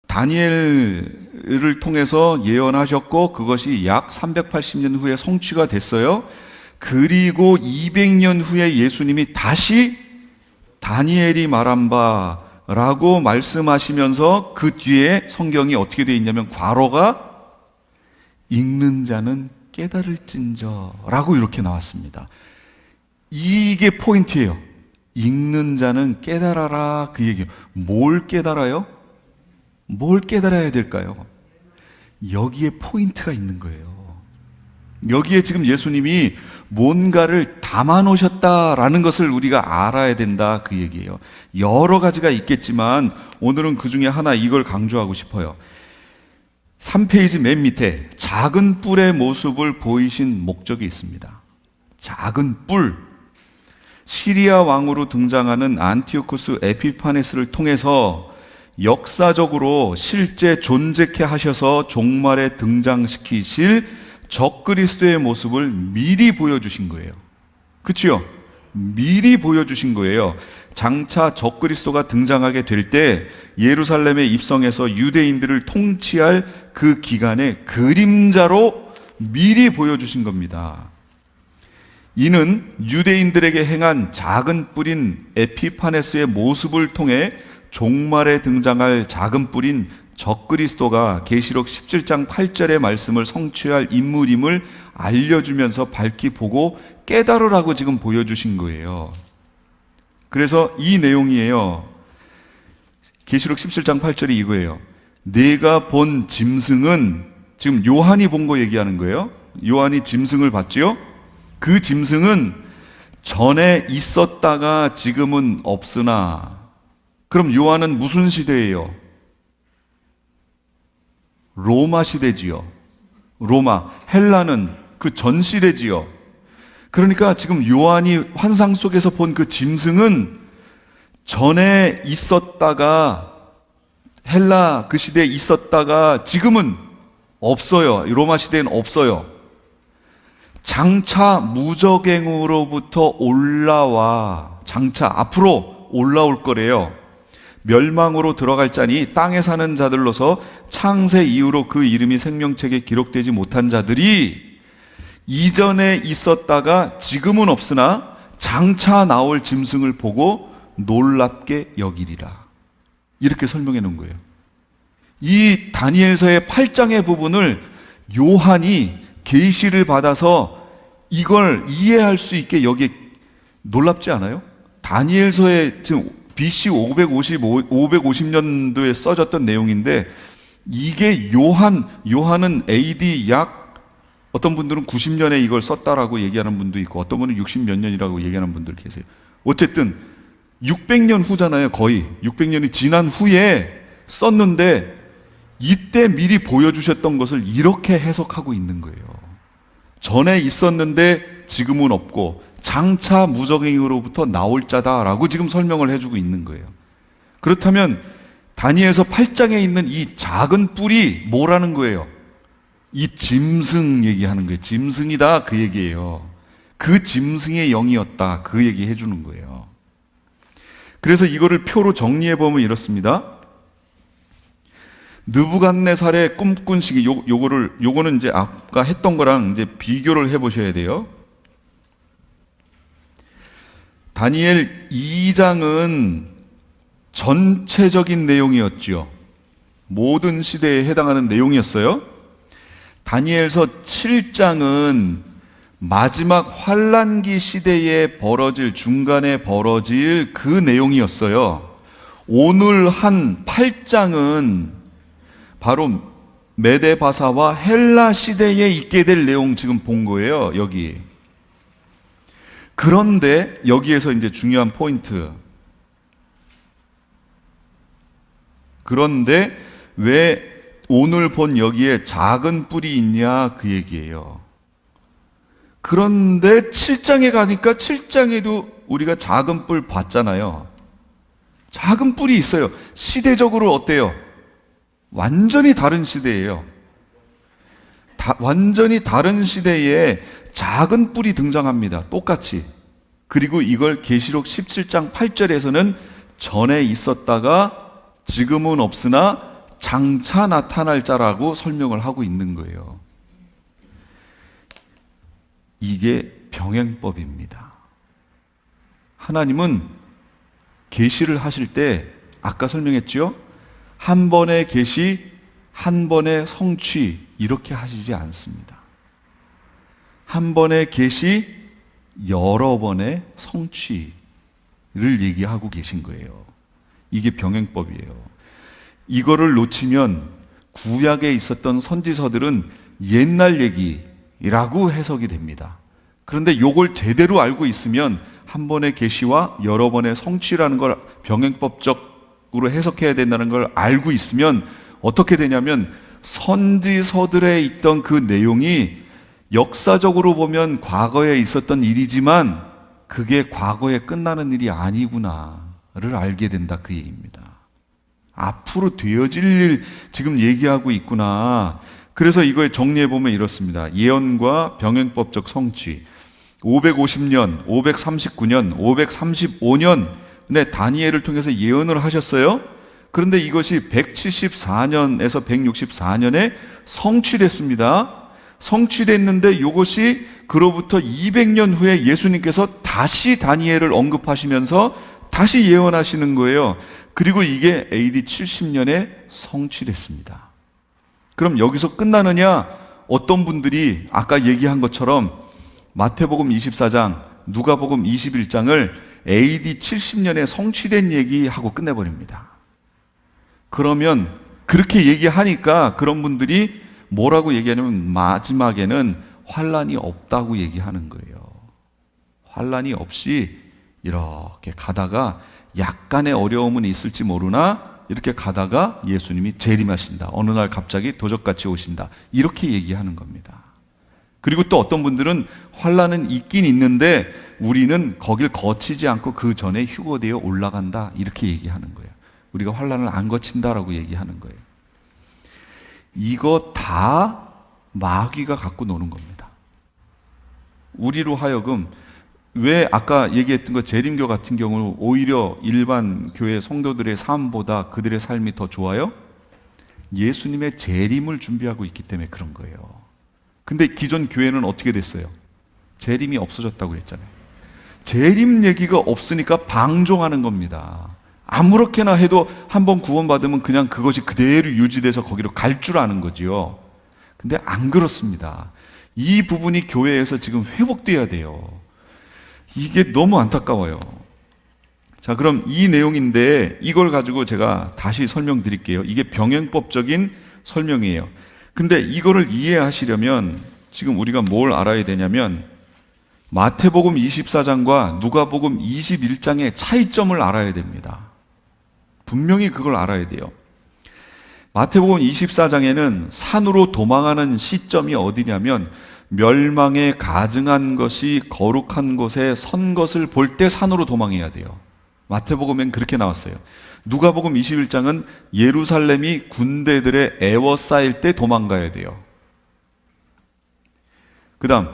다니엘을 통해서 예언하셨고 그것이 약 380년 후에 성취가 됐어요. 그리고 200년 후에 예수님이 다시 다니엘이 말한 바라고 말씀하시면서 그 뒤에 성경이 어떻게 되어 있냐면 괄호가 읽는 자는 깨달을진저라고 이렇게 나왔습니다. 이게 포인트예요. 읽는 자는 깨달아라, 그 얘기예요. 뭘 깨달아요? 뭘 깨달아야 될까요? 여기에 포인트가 있는 거예요. 여기에 지금 예수님이 뭔가를 담아 놓으셨다라는 것을 우리가 알아야 된다, 그 얘기예요. 여러 가지가 있겠지만 오늘은 그 중에 하나, 이걸 강조하고 싶어요. 3페이지 맨 밑에 작은 뿔의 모습을 보이신 목적이 있습니다. 작은 뿔. 시리아 왕으로 등장하는 안티오쿠스 에피파네스를 통해서 역사적으로 실제 존재케 하셔서 종말에 등장시키실 적그리스도의 모습을 미리 보여주신 거예요. 그렇죠? 미리 보여주신 거예요. 장차 적그리스도가 등장하게 될 때 예루살렘에 입성해서 유대인들을 통치할 그 기간에 그림자로 미리 보여주신 겁니다. 이는 유대인들에게 행한 작은 뿔인 에피파네스의 모습을 통해 종말에 등장할 작은 뿔인 적그리스도가 계시록 17장 8절의 말씀을 성취할 인물임을 알려주면서 밝히 보고 깨달으라고 지금 보여주신 거예요. 그래서 이 내용이에요. 계시록 17장 8절이 이거예요. 내가 본 짐승은, 지금 요한이 본 거 얘기하는 거예요. 요한이 짐승을 봤지요. 그 짐승은 전에 있었다가 지금은 없으나, 그럼 요한은 무슨 시대예요? 로마 시대지요. 로마, 헬라는 그 전 시대지요. 그러니까 지금 요한이 환상 속에서 본 그 짐승은 전에 있었다가, 헬라 그 시대에 있었다가 지금은 없어요. 로마 시대에는 없어요. 장차 무적행으로부터 올라와, 장차 앞으로 올라올 거래요. 멸망으로 들어갈 자니 땅에 사는 자들로서 창세 이후로 그 이름이 생명책에 기록되지 못한 자들이 이전에 있었다가 지금은 없으나 장차 나올 짐승을 보고 놀랍게 여기리라. 이렇게 설명해 놓은 거예요. 이 다니엘서의 8장의 부분을 요한이 계시를 받아서 이걸 이해할 수 있게, 여기 놀랍지 않아요? 다니엘서에 지금 BC 550년도에 써졌던 내용인데, 이게 요한은 AD 약, 어떤 분들은 90년에 이걸 썼다라고 얘기하는 분도 있고 어떤 분은 60 몇 년이라고 얘기하는 분들 계세요. 어쨌든 600년 후잖아요. 거의 600년이 지난 후에 썼는데 이때 미리 보여주셨던 것을 이렇게 해석하고 있는 거예요. 전에 있었는데 지금은 없고 장차 무적행으로부터 나올 자다라고 지금 설명을 해주고 있는 거예요. 그렇다면 다니엘서 8장에 있는 이 작은 뿔이 뭐라는 거예요? 이 짐승 얘기하는 거예요. 짐승이다, 그 얘기예요. 그 짐승의 영이었다, 그 얘기 해주는 거예요. 그래서 이거를 표로 정리해보면 이렇습니다. 느부갓네살의 꿈꾼 시기, 요거는 이제 아까 했던 거랑 이제 비교를 해보셔야 돼요. 다니엘 2장은 전체적인 내용이었죠. 모든 시대에 해당하는 내용이었어요. 다니엘서 7장은 마지막 환란기 시대에 중간에 벌어질 그 내용이었어요. 오늘 한 8장은 바로 메데바사와 헬라 시대에 있게 될 내용 지금 본 거예요, 여기. 그런데 여기에서 이제 중요한 포인트. 그런데 왜 오늘 본 여기에 작은 뿔이 있냐, 그 얘기예요. 그런데 7장에 가니까 7장에도 우리가 작은 뿔 봤잖아요. 작은 뿔이 있어요. 시대적으로 어때요? 완전히 다른 시대예요. 완전히 다른 시대에 작은 뿔이 등장합니다. 똑같이. 그리고 이걸 계시록 17장 8절에서는 전에 있었다가 지금은 없으나 장차 나타날 자라고 설명을 하고 있는 거예요. 이게 병행법입니다. 하나님은 계시를 하실 때 아까 설명했죠? 한 번의 계시, 한 번의 성취 이렇게 하시지 않습니다. 한 번의 계시, 여러 번의 성취를 얘기하고 계신 거예요. 이게 병행법이에요. 이거를 놓치면 구약에 있었던 선지서들은 옛날 얘기라고 해석이 됩니다. 그런데 이걸 제대로 알고 있으면 한 번의 계시와 여러 번의 성취라는 걸 병행법적으로 해석해야 된다는 걸 알고 있으면 어떻게 되냐면 선지서들에 있던 그 내용이 역사적으로 보면 과거에 있었던 일이지만 그게 과거에 끝나는 일이 아니구나를 알게 된다, 그 얘기입니다. 앞으로 되어질 일 지금 얘기하고 있구나. 그래서 이거에 정리해보면 이렇습니다. 예언과 병행법적 성취. 550년, 539년, 535년에 다니엘을 통해서 예언을 하셨어요. 그런데 이것이 174년에서 164년에 성취됐습니다. 성취됐는데 이것이 그로부터 200년 후에 예수님께서 다시 다니엘을 언급하시면서 다시 예언하시는 거예요. 그리고 이게 AD 70년에 성취됐습니다. 그럼 여기서 끝나느냐? 어떤 분들이 아까 얘기한 것처럼 마태복음 24장, 누가복음 21장을 AD 70년에 성취된 얘기하고 끝내버립니다. 그러면 그렇게 얘기하니까 그런 분들이 뭐라고 얘기하냐면 마지막에는 환란이 없다고 얘기하는 거예요. 환란이 없이 이렇게 가다가 약간의 어려움은 있을지 모르나 이렇게 가다가 예수님이 재림하신다. 어느 날 갑자기 도적같이 오신다. 이렇게 얘기하는 겁니다. 그리고 또 어떤 분들은 환란은 있긴 있는데 우리는 거길 거치지 않고 그 전에 휴거되어 올라간다. 이렇게 얘기하는 거예요. 우리가 환란을 안 거친다라고 얘기하는 거예요. 이거 다 마귀가 갖고 노는 겁니다. 우리로 하여금 왜 아까 얘기했던 거 재림교 같은 경우는 오히려 일반 교회 성도들의 삶보다 그들의 삶이 더 좋아요? 예수님의 재림을 준비하고 있기 때문에 그런 거예요. 근데 기존 교회는 어떻게 됐어요? 재림이 없어졌다고 했잖아요. 재림 얘기가 없으니까 방종하는 겁니다. 아무렇게나 해도 한번 구원받으면 그냥 그것이 그대로 유지돼서 거기로 갈 줄 아는 거지요. 근데 안 그렇습니다. 이 부분이 교회에서 지금 회복돼야 돼요. 이게 너무 안타까워요. 자, 그럼 이 내용인데 이걸 가지고 제가 다시 설명드릴게요. 이게 병행법적인 설명이에요. 근데 이거를 이해하시려면 지금 우리가 뭘 알아야 되냐면 마태복음 24장과 누가복음 21장의 차이점을 알아야 됩니다. 분명히 그걸 알아야 돼요. 마태복음 24장에는 산으로 도망하는 시점이 어디냐면 멸망에 가증한 것이 거룩한 곳에 선 것을 볼 때 산으로 도망해야 돼요. 마태복음엔 그렇게 나왔어요. 누가복음 21장은 예루살렘이 군대들의 에워싸일 때 도망가야 돼요. 그 다음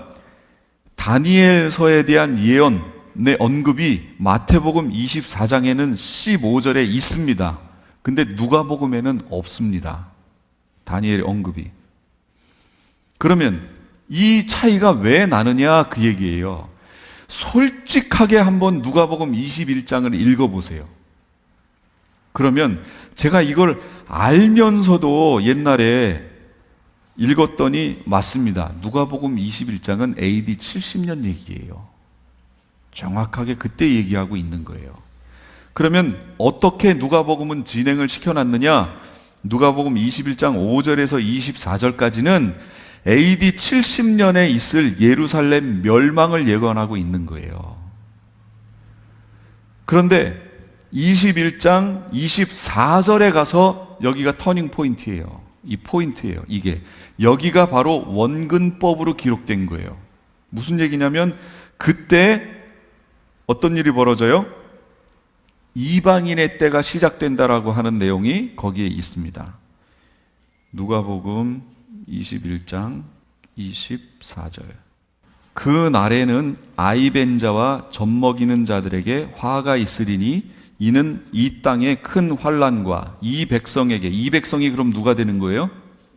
다니엘서에 대한 예언의 언급이 마태복음 24장에는 15절에 있습니다. 근데 누가복음에는 없습니다. 다니엘 언급이. 그러면 이 차이가 왜 나느냐 그 얘기예요. 솔직하게 한번 누가복음 21장을 읽어보세요. 그러면 제가 이걸 알면서도 옛날에 읽었더니 맞습니다. 누가복음 21장은 AD 70년 얘기예요. 정확하게 그때 얘기하고 있는 거예요. 그러면 어떻게 누가복음은 진행을 시켜놨느냐? 누가복음 21장 5절에서 24절까지는 AD 70년에 있을 예루살렘 멸망을 예언하고 있는 거예요. 그런데 21장 24절에 가서 여기가 터닝 포인트예요. 이 포인트예요. 이게 여기가 바로 원근법으로 기록된 거예요. 무슨 얘기냐면 그때 어떤 일이 벌어져요? 이방인의 때가 시작된다라고 하는 내용이 거기에 있습니다. 누가복음 21장 24절. 그 날에는 아이 벤 자와 젖먹이는 자들에게 화가 있으리니 이는 이 땅의 큰 환난과 이 백성에게, 이 백성이 그럼 누가 되는 거예요?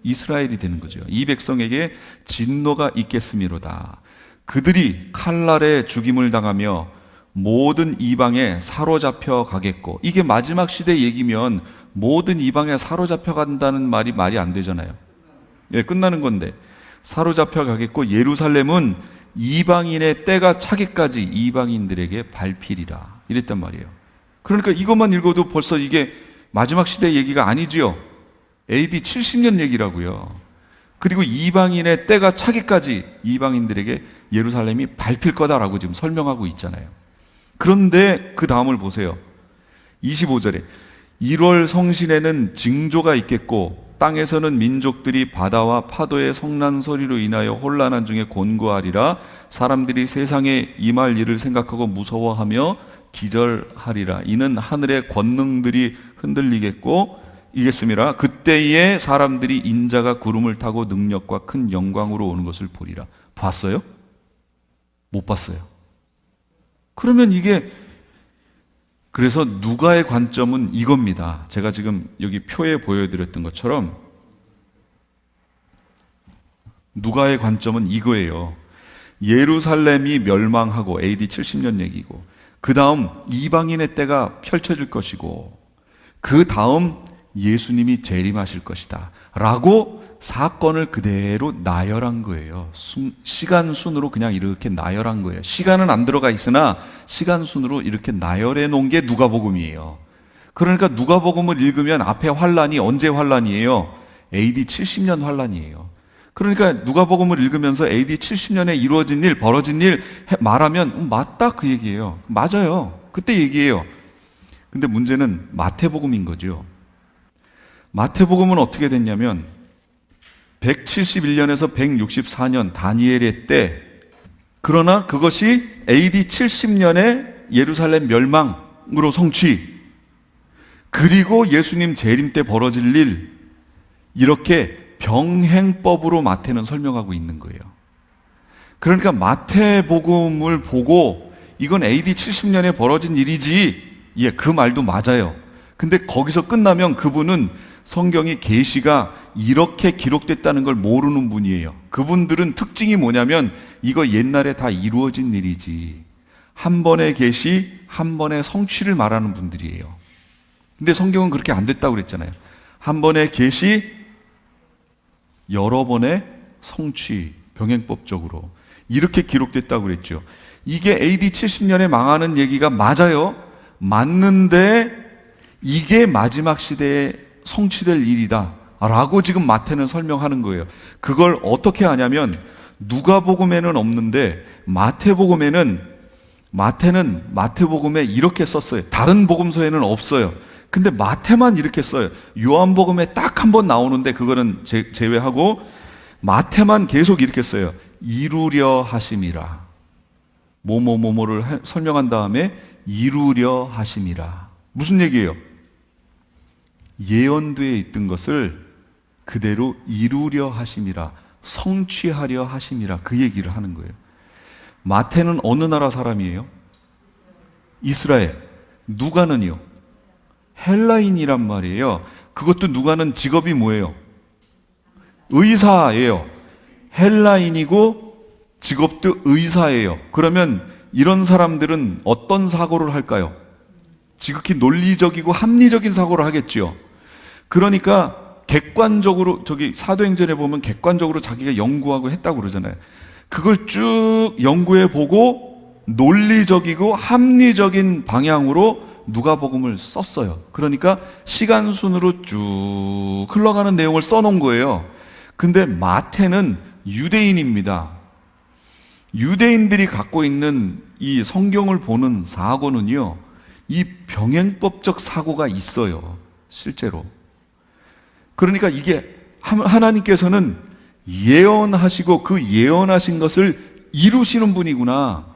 이스라엘이 되는 거죠. 이 백성에게 진노가 있겠음이로다. 그들이 칼날에 죽임을 당하며 모든 이방에 사로잡혀 가겠고, 이게 마지막 시대 얘기면 모든 이방에 사로잡혀 간다는 말이 안 되잖아요. 예, 끝나는 건데 사로잡혀 가겠고 예루살렘은 이방인의 때가 차기까지 이방인들에게 밟히리라 이랬단 말이에요. 그러니까 이것만 읽어도 벌써 이게 마지막 시대 얘기가 아니지요. AD 70년 얘기라고요. 그리고 이방인의 때가 차기까지 이방인들에게 예루살렘이 밟힐 거다라고 지금 설명하고 있잖아요. 그런데 그 다음을 보세요. 25절에 1월 성신에는 징조가 있겠고 땅에서는 민족들이 바다와 파도의 성난 소리로 인하여 혼란한 중에 곤고하리라. 사람들이 세상에 임할 일을 생각하고 무서워하며 기절하리라. 이는 하늘의 권능들이 흔들리겠고 이겠음이라. 그때에 사람들이 인자가 구름을 타고 능력과 큰 영광으로 오는 것을 보리라. 봤어요? 못 봤어요. 그러면 이게, 그래서 누가의 관점은 이겁니다. 제가 지금 여기 표에 보여드렸던 것처럼 누가의 관점은 이거예요. 예루살렘이 멸망하고 AD 70년 얘기고, 그 다음 이방인의 때가 펼쳐질 것이고, 그 다음 예수님이 재림하실 것이다 라고 사건을 그대로 나열한 거예요. 시간 순으로 그냥 이렇게 나열한 거예요. 시간은 안 들어가 있으나 시간 순으로 이렇게 나열해 놓은 게 누가복음이에요. 그러니까 누가복음을 읽으면 앞에 환란이 언제 환란이에요? AD 70년 환란이에요. 그러니까 누가복음을 읽으면서 AD 70년에 이루어진 일, 벌어진 일 말하면 맞다 그 얘기예요. 맞아요. 그때 얘기예요. 근데 문제는 마태복음인 거죠. 마태복음은 어떻게 됐냐면 171년에서 164년 다니엘의 때, 그러나 그것이 AD 70년에 예루살렘 멸망으로 성취, 그리고 예수님 재림 때 벌어질 일, 이렇게 병행법으로 마태는 설명하고 있는 거예요. 그러니까 마태복음을 보고 이건 AD 70년에 벌어진 일이지, 예, 그 말도 맞아요. 근데 거기서 끝나면 그분은 성경이 계시가 이렇게 기록됐다는 걸 모르는 분이에요. 그분들은 특징이 뭐냐면 이거 옛날에 다 이루어진 일이지, 한 번의 계시, 한 번의 성취를 말하는 분들이에요. 근데 성경은 그렇게 안 됐다고 그랬잖아요. 한 번의 계시, 여러 번의 성취, 병행법적으로 이렇게 기록됐다고 그랬죠. 이게 AD 70년에 망하는 얘기가 맞아요. 맞는데 이게 마지막 시대에 성취될 일이다 라고 지금 마태는 설명하는 거예요. 그걸 어떻게 하냐면 누가복음에는 없는데 마태는 마태복음에 이렇게 썼어요. 다른 복음서에는 없어요. 근데 마태만 이렇게 써요. 요한복음에 딱 한 번 나오는데 그거는 제외하고 마태만 계속 이렇게 써요. 이루려 하심이라. 뭐뭐뭐뭐를 설명한 다음에 이루려 하심이라. 무슨 얘기예요? 예언되어 있던 것을 그대로 이루려 하심이라, 성취하려 하심이라, 그 얘기를 하는 거예요. 마태는 어느 나라 사람이에요? 이스라엘. 누가는요? 헬라인이란 말이에요. 그것도 누가는 직업이 뭐예요? 의사예요. 헬라인이고 직업도 의사예요. 그러면 이런 사람들은 어떤 사고를 할까요? 지극히 논리적이고 합리적인 사고를 하겠죠. 그러니까 객관적으로, 저기 사도행전에 보면 객관적으로 자기가 연구하고 했다고 그러잖아요. 그걸 쭉 연구해 보고 논리적이고 합리적인 방향으로 누가복음을 썼어요. 그러니까 시간 순으로 쭉 흘러가는 내용을 써놓은 거예요. 근데 마태는 유대인입니다. 유대인들이 갖고 있는 이 성경을 보는 사고는요, 이 병행법적 사고가 있어요. 실제로. 그러니까 이게 하나님께서는 예언하시고 그 예언하신 것을 이루시는 분이구나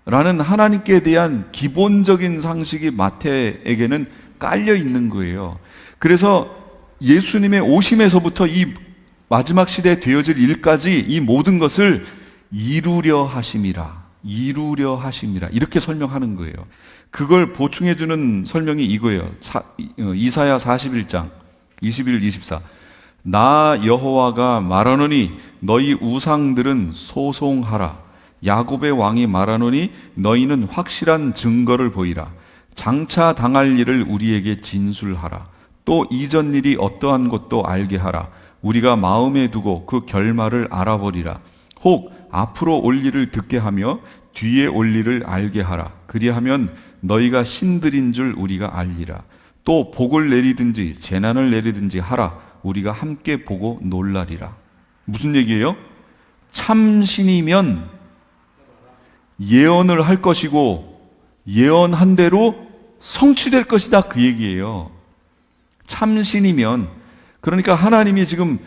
라는 하나님께 대한 기본적인 상식이 마태에게는 깔려 있는 거예요. 그래서 예수님의 오심에서부터 이 마지막 시대에 되어질 일까지 이 모든 것을 이루려 하심이라 이루려 하심이라. 이렇게 설명하는 거예요. 그걸 보충해 주는 설명이 이거예요. 이사야 41장 21, 24. 나 여호와가 말하노니 너희 우상들은 소송하라. 야곱의 왕이 말하노니 너희는 확실한 증거를 보이라. 장차 당할 일을 우리에게 진술하라. 또 이전 일이 어떠한 것도 알게 하라. 우리가 마음에 두고 그 결말을 알아버리라. 혹 앞으로 올 일을 듣게 하며 뒤에 올 일을 알게 하라. 그리하면 너희가 신들인 줄 우리가 알리라. 또 복을 내리든지 재난을 내리든지 하라. 우리가 함께 보고 놀라리라. 무슨 얘기예요? 참신이면 예언을 할 것이고 예언한 대로 성취될 것이다, 그 얘기예요. 참신이면, 그러니까 하나님이 지금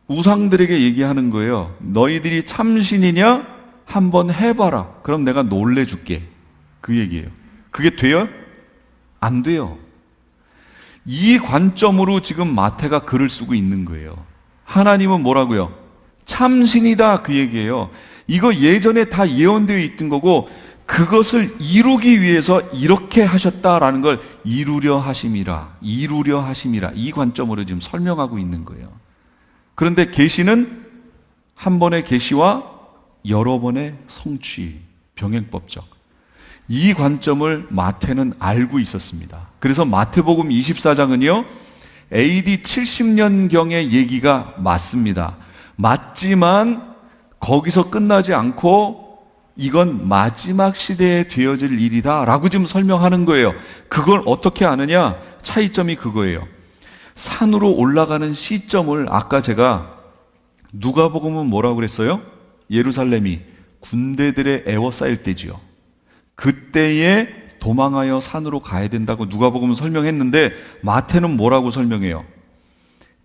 우상들에게 얘기하는 거예요. 너희들이 참신이냐? 한번 해봐라. 그럼 내가 놀래줄게. 그 얘기예요. 그게 돼요? 안 돼요. 이 관점으로 지금 마태가 글을 쓰고 있는 거예요. 하나님은 뭐라고요? 참신이다, 그 얘기예요. 이거 예전에 다 예언되어 있던 거고 그것을 이루기 위해서 이렇게 하셨다라는 걸 이루려 하심이라, 이루려 하심이라, 이 관점으로 지금 설명하고 있는 거예요. 그런데 계시는 한 번의 계시와 여러 번의 성취, 병행법적, 이 관점을 마태는 알고 있었습니다. 그래서 마태복음 24장은요 AD 70년경의 얘기가 맞습니다. 맞지만 거기서 끝나지 않고 이건 마지막 시대에 되어질 일이다 라고 지금 설명하는 거예요. 그걸 어떻게 아느냐? 차이점이 그거예요. 산으로 올라가는 시점을 아까 제가 누가복음은 뭐라고 그랬어요? 예루살렘이 군대들의 에워싸일 때지요. 그때에 도망하여 산으로 가야 된다고 누가복음은 설명했는데 마태는 뭐라고 설명해요?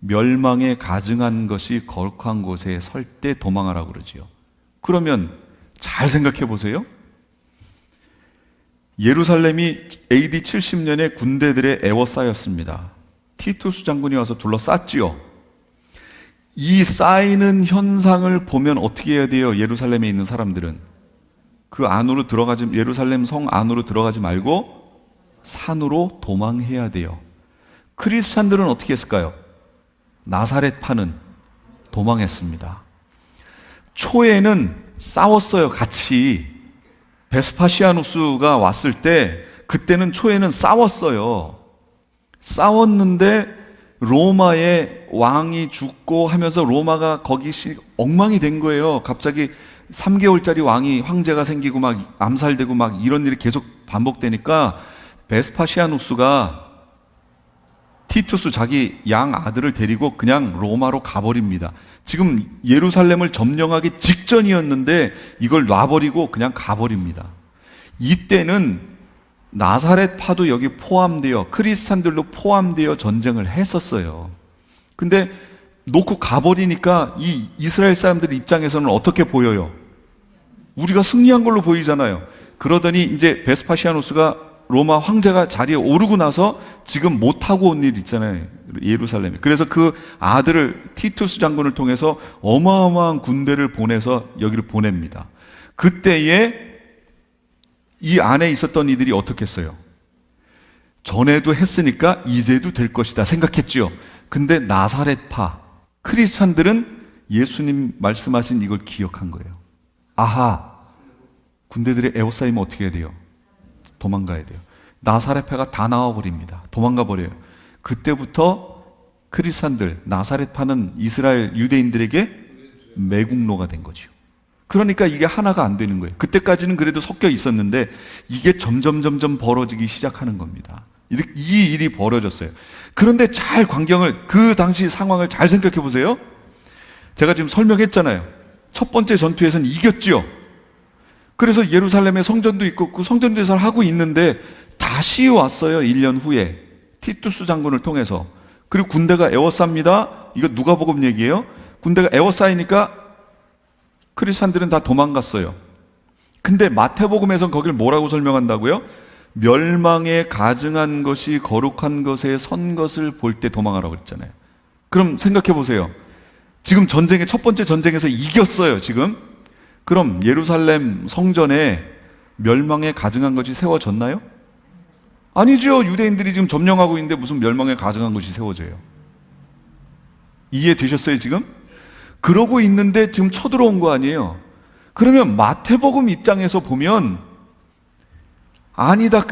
멸망에 가증한 것이 거룩한 곳에 설 때 도망하라고 그러지요. 그러면 잘 생각해 보세요. 예루살렘이 AD 70년에 군대들의 에워싸였습니다. 티투스 장군이 와서 둘러쌌지요. 이 쌓이는 현상을 보면 어떻게 해야 돼요? 예루살렘에 있는 사람들은 그 안으로 들어가지, 예루살렘 성 안으로 들어가지 말고 산으로 도망해야 돼요. 크리스찬들은 어떻게 했을까요? 나사렛파는 도망했습니다. 초에는 싸웠어요, 같이. 베스파시아누스가 왔을 때 그때는 초에는 싸웠어요. 싸웠는데 로마의 왕이 죽고 하면서 로마가 거기 엉망이 된 거예요. 갑자기 3개월짜리 왕이, 황제가 생기고 막 암살되고 막 이런 일이 계속 반복되니까 베스파시아누스가 티투스 자기 양 아들을 데리고 그냥 로마로 가버립니다. 지금 예루살렘을 점령하기 직전이었는데 이걸 놔버리고 그냥 가버립니다. 이때는 나사렛파도 여기 포함되어, 크리스찬들도 포함되어 전쟁을 했었어요. 근데 놓고 가버리니까 이 이스라엘 사람들 입장에서는 어떻게 보여요? 우리가 승리한 걸로 보이잖아요. 그러더니 이제 베스파시아누스가 로마 황제가 자리에 오르고 나서 지금 못하고 온 일 있잖아요, 예루살렘에. 그래서 그 아들을, 티투스 장군을 통해서 어마어마한 군대를 보내서 여기를 보냅니다. 그때에 이 안에 있었던 이들이 어떻게 했어요? 전에도 했으니까 이제도 될 것이다 생각했지요. 근데 나사렛파 크리스찬들은 예수님 말씀하신 이걸 기억한 거예요. 아하, 군대들의 에워싸이면 어떻게 해야 돼요? 도망가야 돼요. 나사렛파가 다 나와버립니다. 도망가 버려요. 그때부터 크리스찬들, 나사렛파는 이스라엘 유대인들에게 매국노가 된 거죠. 그러니까 이게 하나가 안 되는 거예요. 그때까지는 그래도 섞여 있었는데 이게 점점 벌어지기 시작하는 겁니다. 이 일이 벌어졌어요. 그런데 잘 광경을, 그 당시 상황을 잘 생각해 보세요. 제가 지금 설명했잖아요. 첫 번째 전투에서는 이겼죠. 그래서 예루살렘에 성전도 있고 그 성전 대사를 하고 있는데 다시 왔어요. 1년 후에 티투스 장군을 통해서. 그리고 군대가 에워쌉니다. 이거 누가복음 얘기예요. 군대가 에워싸이니까 크리스찬들은 다 도망갔어요. 근데 마태복음에서는 거기를 뭐라고 설명한다고요? 멸망에 가증한 것이 거룩한 것에 선 것을 볼 때 도망하라고 그랬잖아요. 그럼 생각해 보세요. 지금 전쟁의 첫 번째 전쟁에서 이겼어요, 지금. 그럼 예루살렘 성전에 멸망에 가증한 것이 세워졌나요? 아니죠. 유대인들이 지금 점령하고 있는데 무슨 멸망에 가증한 것이 세워져요? 이해되셨어요, 지금? 그러고 있는데 지금 쳐들어온 거 아니에요? 그러면 마태복음 입장에서 보면 아니다,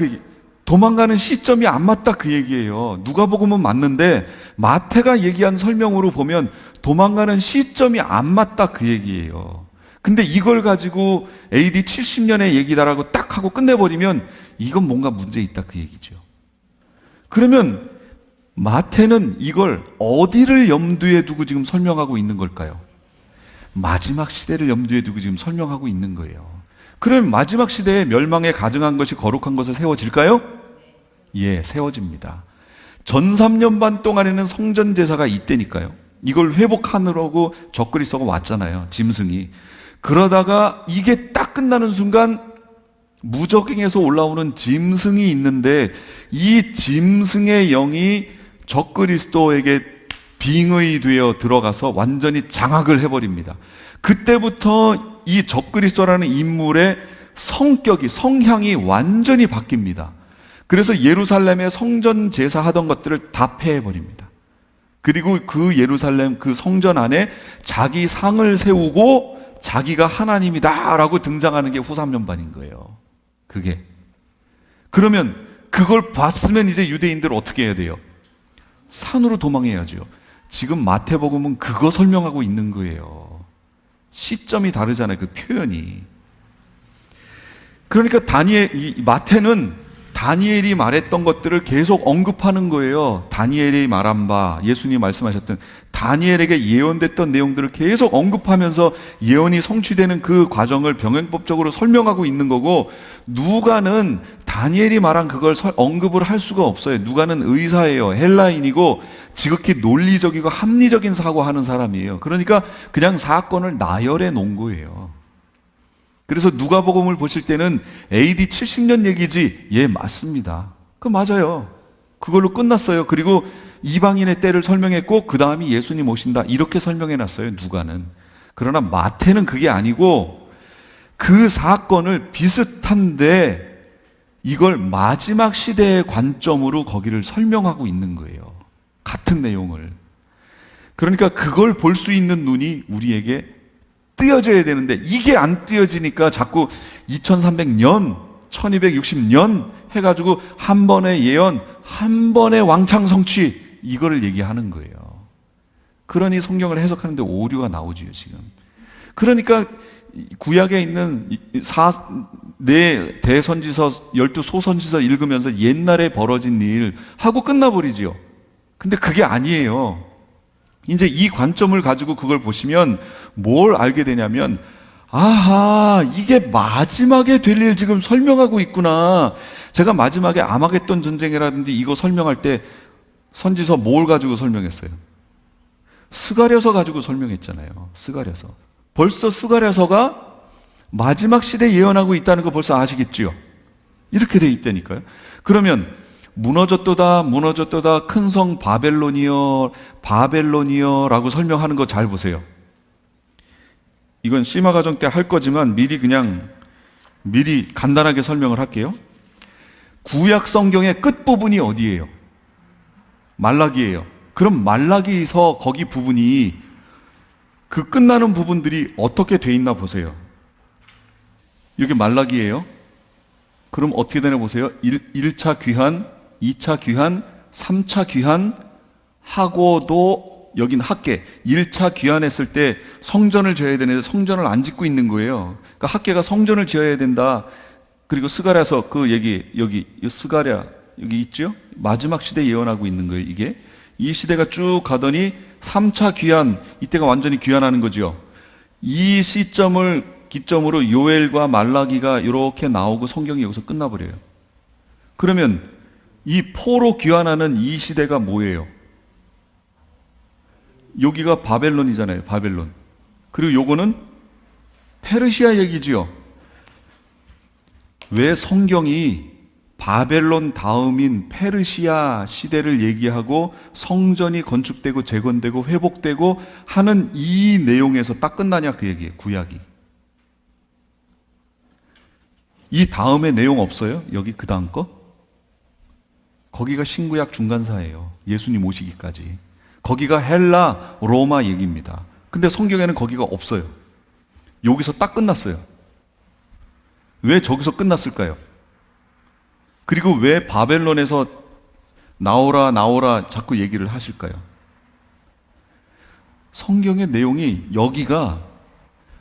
도망가는 시점이 안 맞다 그 얘기예요. 누가복음은 맞는데 마태가 얘기한 설명으로 보면 도망가는 시점이 안 맞다 그 얘기예요. 근데 이걸 가지고 AD 70년의 얘기다라고 딱 하고 끝내버리면 이건 뭔가 문제 있다 그 얘기죠. 그러면 마태는 이걸 어디를 염두에 두고 지금 설명하고 있는 걸까요? 마지막 시대를 염두에 두고 지금 설명하고 있는 거예요. 그럼 마지막 시대에 멸망에 가증한 것이 거룩한 것을 세워질까요? 예, 세워집니다. 전 3년 반 동안에는 성전 제사가 이때니까요. 이걸 회복하느라고 적그리스도가 왔잖아요. 짐승이. 그러다가 이게 딱 끝나는 순간 무적행에서 올라오는 짐승이 있는데 이 짐승의 영이 적그리스도에게 빙의되어 들어가서 완전히 장악을 해버립니다. 그때부터 이 적그리스도라는 인물의 성격이, 성향이 완전히 바뀝니다. 그래서 예루살렘에 성전 제사하던 것들을 다 폐해버립니다. 그리고 그 예루살렘 그 성전 안에 자기 상을 세우고 자기가 하나님이다 라고 등장하는 게 후 3년 반인 거예요. 그게. 그러면 그걸 봤으면 이제 유대인들 어떻게 해야 돼요? 산으로 도망해야죠. 지금 마태복음은 그거 설명하고 있는 거예요. 시점이 다르잖아요. 그 표현이. 그러니까 이 마태는 다니엘이 말했던 것들을 계속 언급하는 거예요. 다니엘이 말한 바, 예수님이 말씀하셨던 다니엘에게 예언됐던 내용들을 계속 언급하면서 예언이 성취되는 그 과정을 병행법적으로 설명하고 있는 거고, 누가는 다니엘이 말한 그걸 언급을 할 수가 없어요. 누가는 의사예요. 헬라인이고 지극히 논리적이고 합리적인 사고하는 사람이에요. 그러니까 그냥 사건을 나열해 놓은 거예요. 그래서 누가복음을 보실 때는 AD 70년 얘기지? 예, 맞습니다. 그 맞아요. 그걸로 끝났어요. 그리고 이방인의 때를 설명했고 그 다음이 예수님 오신다 이렇게 설명해 놨어요. 누가는. 그러나 마태는 그게 아니고 그 사건을 비슷한데 이걸 마지막 시대의 관점으로 거기를 설명하고 있는 거예요. 같은 내용을. 그러니까 그걸 볼 수 있는 눈이 우리에게 띄어져야 되는데 이게 안 띄어지니까 자꾸 2300년, 1260년 해가지고 한 번의 예언, 한 번의 왕창 성취 이거를 얘기하는 거예요. 그러니 성경을 해석하는데 오류가 나오지요 지금. 그러니까 구약에 있는 네 대선지서 12소선지서 읽으면서 옛날에 벌어진 일 하고 끝나버리지요. 근데 그게 아니에요. 이제 이 관점을 가지고 그걸 보시면 뭘 알게 되냐면, 아하, 이게 마지막에 될 일 지금 설명하고 있구나. 제가 마지막에 아마겟돈 전쟁이라든지 이거 설명할 때 선지서 뭘 가지고 설명했어요? 스가랴서 가지고 설명했잖아요. 스가랴서. 벌써 스가랴서가 마지막 시대 예언하고 있다는 거 벌써 아시겠지요? 이렇게 돼 있다니까요. 그러면 무너졌도다 큰 성 바벨론이여라고 설명하는 거 잘 보세요. 이건 심화 과정 때 할 거지만 미리 간단하게 설명을 할게요. 구약 성경의 끝부분이 어디예요? 말라기예요. 그럼 말라기서 거기 부분이 그 끝나는 부분들이 어떻게 돼 있나 보세요. 여기 말라기예요. 그럼 어떻게 되나 보세요. 1차 귀환, 2차 귀환, 3차 귀환 하고도 여긴 학계. 1차 귀환했을 때 성전을 지어야 되는데 성전을 안 짓고 있는 거예요. 그러니까 학계가 성전을 지어야 된다. 그리고 스가랴서 그 얘기 여기 스가랴 여기 있죠? 마지막 시대 예언하고 있는 거예요. 이게 이 시대가 쭉 가더니 3차 귀환, 이때가 완전히 귀환하는 거죠. 이 시점을 기점으로 요엘과 말라기가 이렇게 나오고 성경이 여기서 끝나버려요. 그러면 이 포로 귀환하는 이 시대가 뭐예요? 여기가 바벨론이잖아요. 바벨론. 그리고 요거는 페르시아 얘기지요. 왜 성경이 바벨론 다음인 페르시아 시대를 얘기하고 성전이 건축되고 재건되고 회복되고 하는 이 내용에서 딱 끝나냐 그 얘기예요. 구약이. 이 다음에 내용 없어요? 여기 그 다음 거? 거기가 신구약 중간사예요. 예수님 오시기까지. 거기가 헬라, 로마 얘기입니다. 근데 성경에는 거기가 없어요. 여기서 딱 끝났어요. 왜 저기서 끝났을까요? 그리고 왜 바벨론에서 나오라 나오라 자꾸 얘기를 하실까요? 성경의 내용이 여기가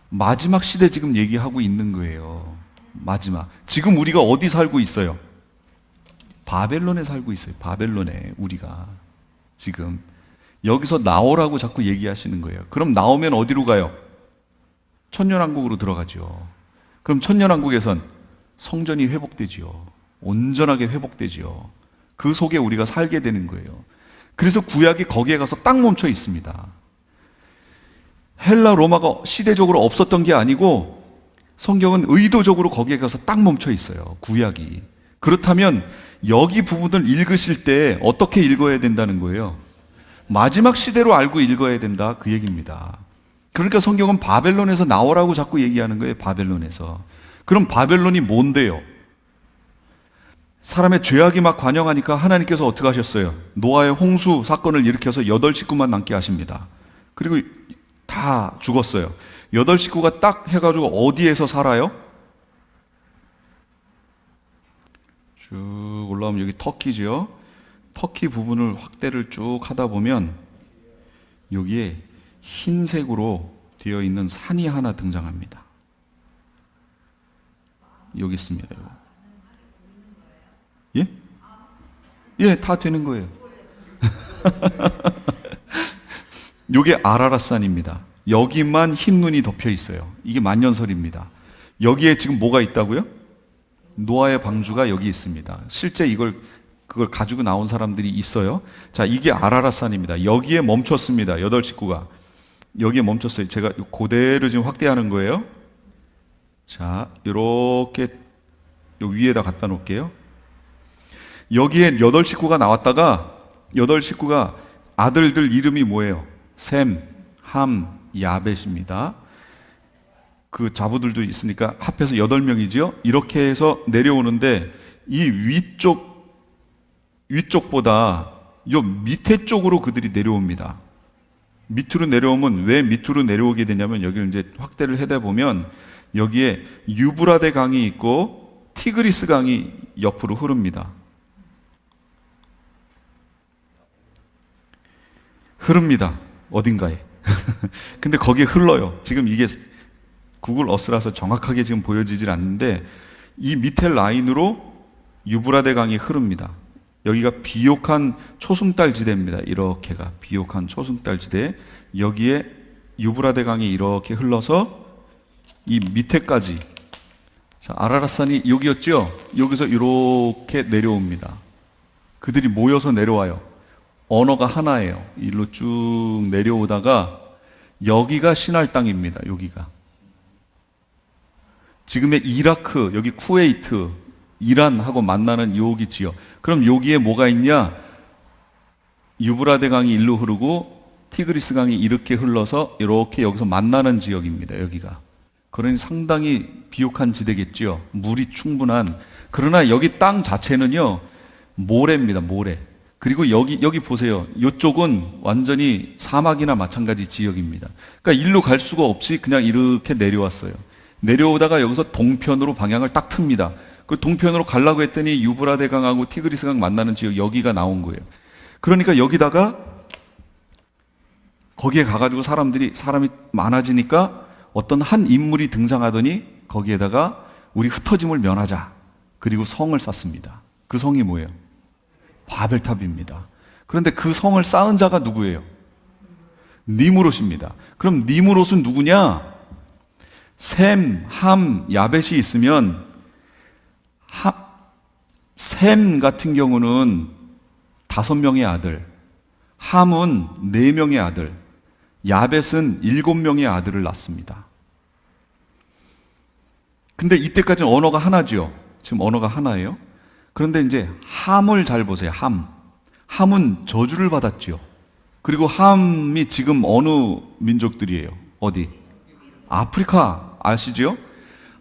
마지막 시대 지금 얘기하고 있는 거예요. 마지막. 지금 우리가 어디 살고 있어요? 바벨론에 살고 있어요. 바벨론에 우리가 지금 여기서 나오라고 자꾸 얘기하시는 거예요. 그럼 나오면 어디로 가요? 천년왕국으로 들어가죠. 그럼 천년왕국에선 성전이 회복되지요. 온전하게 회복되지요. 그 속에 우리가 살게 되는 거예요. 그래서 구약이 거기에 가서 딱 멈춰 있습니다. 헬라 로마가 시대적으로 없었던 게 아니고 성경은 의도적으로 거기에 가서 딱 멈춰 있어요. 구약이. 그렇다면 여기 부분을 읽으실 때 어떻게 읽어야 된다는 거예요? 마지막 시대로 알고 읽어야 된다, 그 얘기입니다. 그러니까 성경은 바벨론에서 나오라고 자꾸 얘기하는 거예요. 바벨론에서. 그럼 바벨론이 뭔데요? 사람의 죄악이 막 관영하니까 하나님께서 어떻게 하셨어요? 노아의 홍수 사건을 일으켜서 8식구만 남게 하십니다. 그리고 다 죽었어요. 8식구가 딱 해가지고 어디에서 살아요? 쭉 올라오면 여기 터키죠. 터키 부분을 확대를 쭉 하다 보면 여기에 흰색으로 되어 있는 산이 하나 등장합니다. 여기 있습니다. 예? 예, 다 되는 거예요. 요게 아라랏산입니다. 여기만 흰 눈이 덮여 있어요. 이게 만년설입니다. 여기에 지금 뭐가 있다고요? 노아의 방주가 여기 있습니다. 실제 그걸 가지고 나온 사람들이 있어요. 자, 이게 아라랏산입니다. 여기에 멈췄습니다. 8식구가. 여기에 멈췄어요. 제가 그대로 지금 확대하는 거예요. 자, 요렇게 요 위에다 갖다 놓을게요. 여기에 8식구가 나왔다가 8식구가 아들들 이름이 뭐예요? 셈, 함, 야벳입니다. 그 자부들도 있으니까 합해서 8명이죠. 이렇게 해서 내려오는데 이 위쪽보다 요 밑에 쪽으로 그들이 내려옵니다. 밑으로 내려오면 왜 밑으로 내려오게 되냐면 여기를 이제 확대를 해다 보면 여기에 유브라데 강이 있고 티그리스 강이 옆으로 흐릅니다. 흐릅니다. 어딘가에. 근데 거기에 흘러요. 지금 이게 구글 어스라서 정확하게 지금 보여지질 않는데 이 밑에 라인으로 유브라데 강이 흐릅니다. 여기가 비옥한 초승달 지대입니다. 이렇게가 비옥한 초승달 지대. 여기에 유브라데 강이 이렇게 흘러서 이 밑에까지. 자, 아라랏산이 여기였죠? 여기서 이렇게 내려옵니다. 그들이 모여서 내려와요. 언어가 하나예요. 일로 쭉 내려오다가 여기가 신할 땅입니다. 여기가. 지금의 이라크, 여기 쿠웨이트, 이란하고 만나는 여기 지역. 그럼 여기에 뭐가 있냐? 유브라데 강이 일로 흐르고 티그리스 강이 이렇게 흘러서 이렇게 여기서 만나는 지역입니다. 여기가. 그러니 상당히 비옥한 지대겠죠. 물이 충분한. 그러나 여기 땅 자체는요, 모래입니다. 모래. 그리고 여기 보세요. 이쪽은 완전히 사막이나 마찬가지 지역입니다. 그러니까 일로 갈 수가 없이 그냥 이렇게 내려왔어요. 내려오다가 여기서 동편으로 방향을 딱 틉니다. 그 동편으로 가려고 했더니 유브라데 강하고 티그리스 강 만나는 지역 여기가 나온 거예요. 그러니까 여기다가 거기에 가가지고 사람이 많아지니까 어떤 한 인물이 등장하더니 거기에다가 우리 흩어짐을 면하자. 그리고 성을 쌓습니다. 그 성이 뭐예요? 바벨탑입니다. 그런데 그 성을 쌓은 자가 누구예요? 니무롯입니다. 그럼 니무롯은 누구냐? 셈, 함, 야벳이 있으면 셈 같은 경우는 5명의 아들, 함은 4명의 아들, 야벳은 7명의 아들을 낳습니다. 근데 이때까지는 언어가 하나죠. 지금 언어가 하나예요. 그런데 이제 함을 잘 보세요. 함은 저주를 받았죠. 그리고 함이 지금 어느 민족들이에요? 어디? 아프리카 아시죠?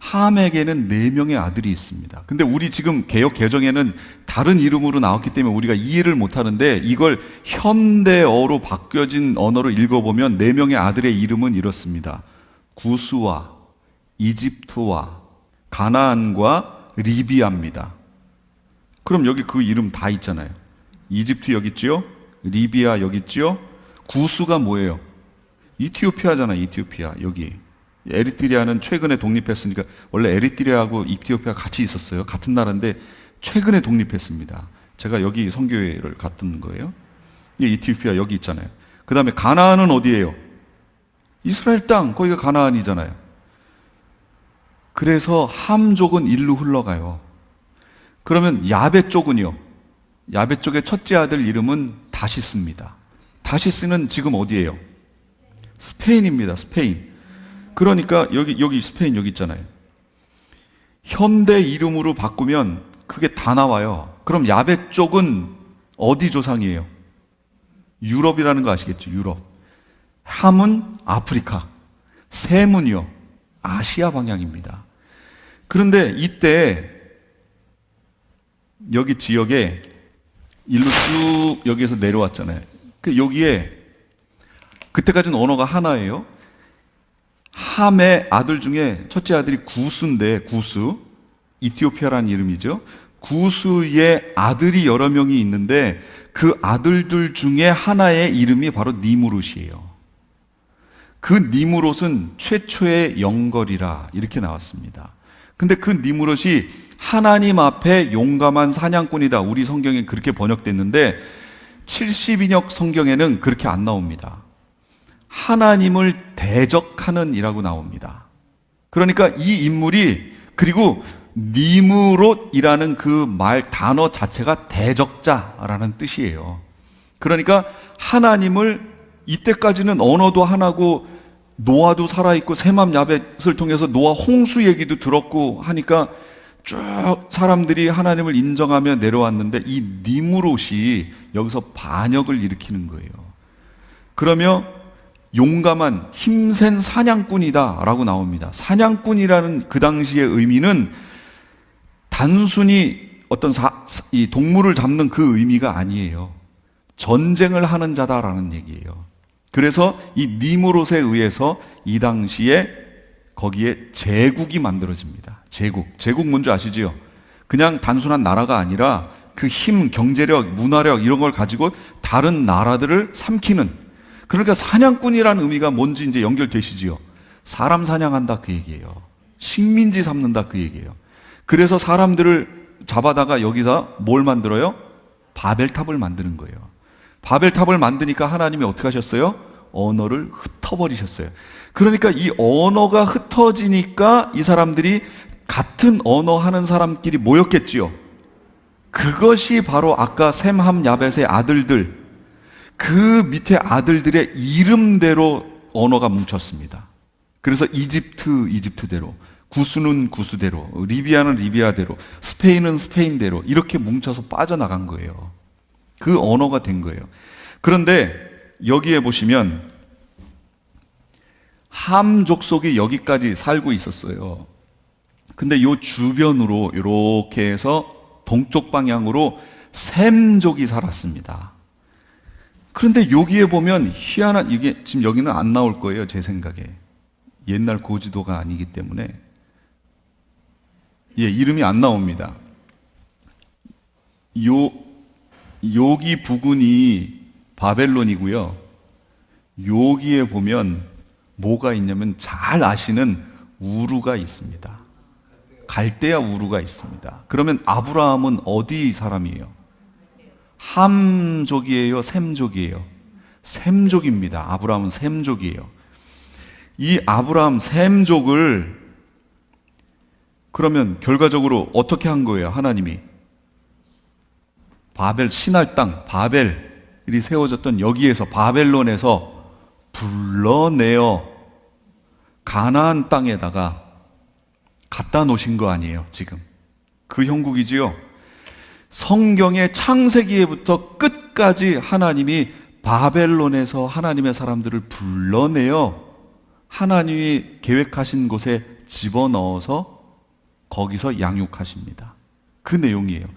함에게는 4명의 아들이 있습니다. 근데 우리 지금 개역 개정에는 다른 이름으로 나왔기 때문에 우리가 이해를 못하는데, 이걸 현대어로 바뀌어진 언어로 읽어보면 4명의 아들의 이름은 이렇습니다. 구스와 이집트와 가나안과 리비아입니다. 그럼 여기 그 이름 다 있잖아요. 이집트 여기 있죠? 리비아 여기 있죠? 구스가 뭐예요? 이티오피아잖아. 이티오피아 여기. 에리트리아는 최근에 독립했으니까, 원래 에리트리아하고 이티오피아 같이 있었어요. 같은 나라인데 최근에 독립했습니다. 제가 여기 선교회를 갔던 거예요. 이티오피아 여기 있잖아요. 그 다음에 가나안은 어디예요? 이스라엘 땅, 거기가 가나안이잖아요. 그래서 함족은 일로 흘러가요. 그러면 야베 쪽은요? 야베 쪽의 첫째 아들 이름은 다시스입니다. 다시스는 지금 어디예요? 스페인입니다. 스페인. 그러니까 여기 스페인 여기 있잖아요. 현대 이름으로 바꾸면 그게 다 나와요. 그럼 야베 쪽은 어디 조상이에요? 유럽이라는 거 아시겠죠? 유럽. 함은 아프리카, 셈은요 아시아 방향입니다. 그런데 이때 여기 지역에 일로 쭉 여기에서 내려왔잖아요. 그 여기에 그때까지는 언어가 하나예요. 함의 아들 중에 첫째 아들이 구스인데, 구스, 이티오피아라는 이름이죠. 구스의 아들이 여러 명이 있는데 그 아들들 중에 하나의 이름이 바로 니무롯이에요. 그 니무롯은 최초의 영걸이라 이렇게 나왔습니다. 근데 그 니무롯이 하나님 앞에 용감한 사냥꾼이다. 우리 성경에 그렇게 번역됐는데 70인역 성경에는 그렇게 안 나옵니다. 하나님을 대적하는 이라고 나옵니다. 그러니까 이 인물이, 그리고 니무롯이라는 그 단어 자체가 대적자라는 뜻이에요. 그러니까 하나님을, 이때까지는 언어도 하나고 노아도 살아있고 세맘 야벳을 통해서 노아 홍수 얘기도 들었고 하니까 쭉 사람들이 하나님을 인정하며 내려왔는데, 이 니무롯이 여기서 반역을 일으키는 거예요. 그러며 용감한 힘센 사냥꾼이다 라고 나옵니다. 사냥꾼이라는 그 당시의 의미는 단순히 어떤 이 동물을 잡는 그 의미가 아니에요. 전쟁을 하는 자다라는 얘기예요. 그래서 이 니무롯에 의해서 이 당시에 거기에 제국이 만들어집니다. 제국 뭔지 아시지요? 그냥 단순한 나라가 아니라 그 힘, 경제력, 문화력 이런 걸 가지고 다른 나라들을 삼키는, 그러니까 사냥꾼이라는 의미가 뭔지 이제 연결되시지요? 사람 사냥한다 그 얘기예요. 식민지 삼는다 그 얘기예요. 그래서 사람들을 잡아다가 여기다 뭘 만들어요? 바벨탑을 만드는 거예요. 바벨탑을 만드니까 하나님이 어떻게 하셨어요? 언어를 흩어버리셨어요. 그러니까 이 언어가 흩어지니까 이 사람들이 같은 언어 하는 사람끼리 모였겠지요. 그것이 바로 아까 셈, 함, 야벳의 아들들, 그 밑에 아들들의 이름대로 언어가 뭉쳤습니다. 그래서 이집트대로, 구스는 구스대로, 리비아는 리비아대로, 스페인은 스페인대로 이렇게 뭉쳐서 빠져나간 거예요. 그 언어가 된 거예요. 그런데 여기에 보시면 함 족속이 여기까지 살고 있었어요. 근데 요 주변으로 이렇게 해서 동쪽 방향으로 셈족이 살았습니다. 그런데 여기에 보면 희한한, 이게 지금 여기는 안 나올 거예요, 제 생각에. 옛날 고지도가 아니기 때문에. 이름이 안 나옵니다. 여기 부근이 바벨론이고요. 여기에 보면 뭐가 있냐면 잘 아시는 우루가 있습니다. 갈대아 우루가 있습니다. 그러면 아브라함은 어디 사람이에요? 함족이에요? 셈족이에요? 셈족입니다. 아브라함은 셈족이에요. 이 아브라함 셈족을 그러면 결과적으로 어떻게 한 거예요? 하나님이 바벨, 신할 땅 바벨이 세워졌던 여기에서, 바벨론에서 불러내어 가나안 땅에다가 갖다 놓으신 거 아니에요, 지금. 그 형국이지요. 성경의 창세기에부터 끝까지 하나님이 바벨론에서 하나님의 사람들을 불러내어 하나님이 계획하신 곳에 집어넣어서 거기서 양육하십니다. 그 내용이에요.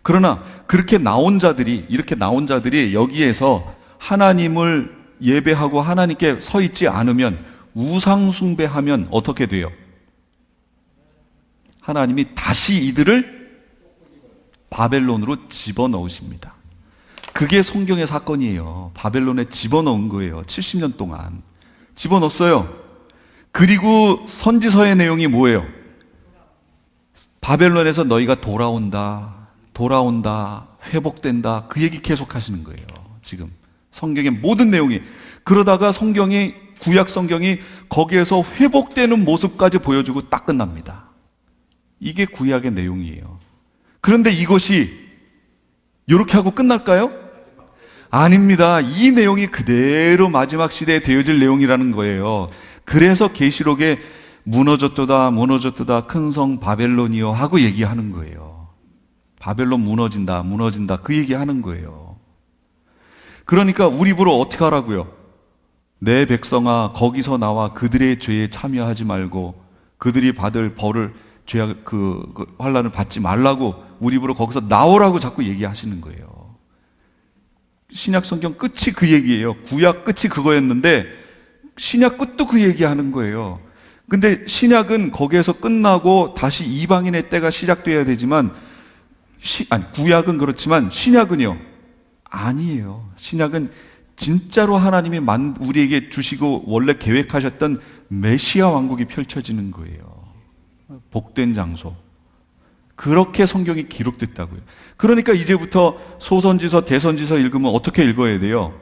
그러나 그렇게 나온 자들이, 이렇게 나온 자들이 여기에서 하나님을 예배하고 하나님께 서 있지 않으면, 우상 숭배하면 어떻게 돼요? 하나님이 다시 이들을 바벨론으로 집어넣으십니다. 그게 성경의 사건이에요. 바벨론에 집어넣은 거예요. 70년 동안 집어넣었어요. 그리고 선지서의 내용이 뭐예요? 바벨론에서 너희가 돌아온다, 회복된다, 그 얘기 계속 하시는 거예요. 지금 성경의 모든 내용이. 그러다가 구약 성경이 거기에서 회복되는 모습까지 보여주고 딱 끝납니다. 이게 구약의 내용이에요. 그런데 이것이 이렇게 하고 끝날까요? 아닙니다. 이 내용이 그대로 마지막 시대에 되어질 내용이라는 거예요. 그래서 계시록에 무너졌도다 큰 성 바벨론이요 하고 얘기하는 거예요. 바벨론 무너진다 그 얘기하는 거예요. 그러니까 우리 입으로 어떻게 하라고요? 내 백성아 거기서 나와 그들의 죄에 참여하지 말고 그들이 받을 벌을 환난을 받지 말라고 우리 입으로 거기서 나오라고 자꾸 얘기하시는 거예요. 신약 성경 끝이 그 얘기예요. 구약 끝이 그거였는데 신약 끝도 그 얘기하는 거예요. 근데 신약은 거기에서 끝나고 다시 이방인의 때가 시작돼야 되지만 구약은 그렇지만 신약은요 아니에요. 신약은 진짜로 하나님이 우리에게 주시고 원래 계획하셨던 메시아 왕국이 펼쳐지는 거예요. 복된 장소. 그렇게 성경이 기록됐다고요. 그러니까 이제부터 소선지서, 대선지서 읽으면 어떻게 읽어야 돼요?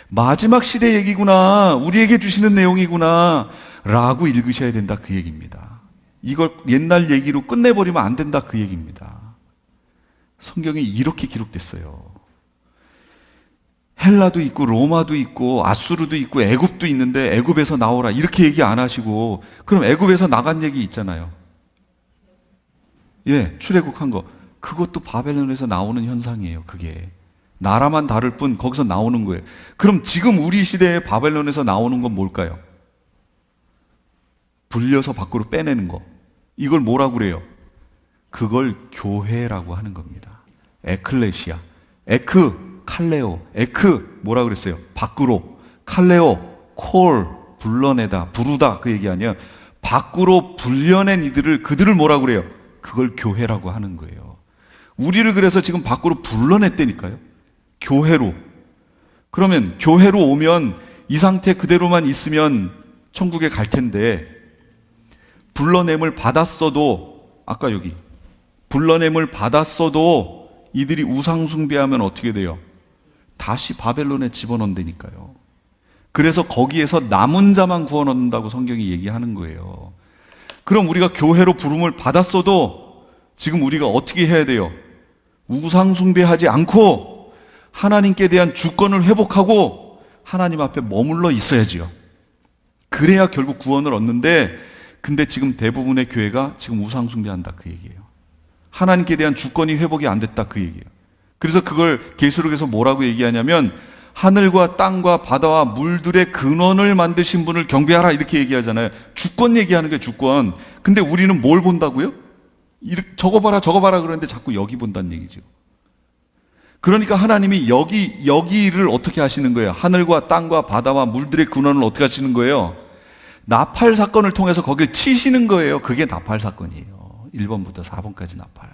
마지막 시대 얘기구나, 우리에게 주시는 내용이구나 라고 읽으셔야 된다, 그 얘기입니다. 이걸 옛날 얘기로 끝내버리면 안 된다, 그 얘기입니다. 성경이 이렇게 기록됐어요. 헬라도 있고 로마도 있고 아수르도 있고 애굽도 있는데 애굽에서 나오라 이렇게 얘기 안 하시고, 그럼 애굽에서 나간 얘기 있잖아요. 출애굽한 거, 그것도 바벨론에서 나오는 현상이에요. 그게 나라만 다를 뿐 거기서 나오는 거예요. 그럼 지금 우리 시대에 바벨론에서 나오는 건 뭘까요? 불려서 밖으로 빼내는 거. 이걸 뭐라고 그래요? 그걸 교회라고 하는 겁니다. 에클레시아. 칼레오. 뭐라 그랬어요? 밖으로. 칼레오, 콜, 불러내다, 부르다, 그 얘기 아니에요. 밖으로 불려낸 그들을 뭐라고 그래요? 그걸 교회라고 하는 거예요. 우리를 그래서 지금 밖으로 불러냈다니까요. 교회로. 그러면 교회로 오면 이 상태 그대로만 있으면 천국에 갈 텐데, 불러냄을 받았어도, 아까 여기 불러냄을 받았어도 이들이 우상숭배하면 어떻게 돼요? 다시 바벨론에 집어넣는다니까요. 그래서 거기에서 남은 자만 구원 얻는다고 성경이 얘기하는 거예요. 그럼 우리가 교회로 부름을 받았어도 지금 우리가 어떻게 해야 돼요? 우상숭배하지 않고 하나님께 대한 주권을 회복하고 하나님 앞에 머물러 있어야지요. 그래야 결국 구원을 얻는데, 근데 지금 대부분의 교회가 지금 우상숭배한다, 그 얘기예요. 하나님께 대한 주권이 회복이 안 됐다, 그 얘기예요. 그래서 그걸 계시록에서 뭐라고 얘기하냐면, 하늘과 땅과 바다와 물들의 근원을 만드신 분을 경배하라, 이렇게 얘기하잖아요. 주권 얘기하는 게 주권. 근데 우리는 뭘 본다고요? 저거 봐라 그러는데 자꾸 여기 본다는 얘기죠. 그러니까 하나님이 여기를 어떻게 하시는 거예요? 하늘과 땅과 바다와 물들의 근원을 어떻게 하시는 거예요? 나팔 사건을 통해서 거길 치시는 거예요. 그게 나팔 사건이에요. 1번부터 4번까지 나팔.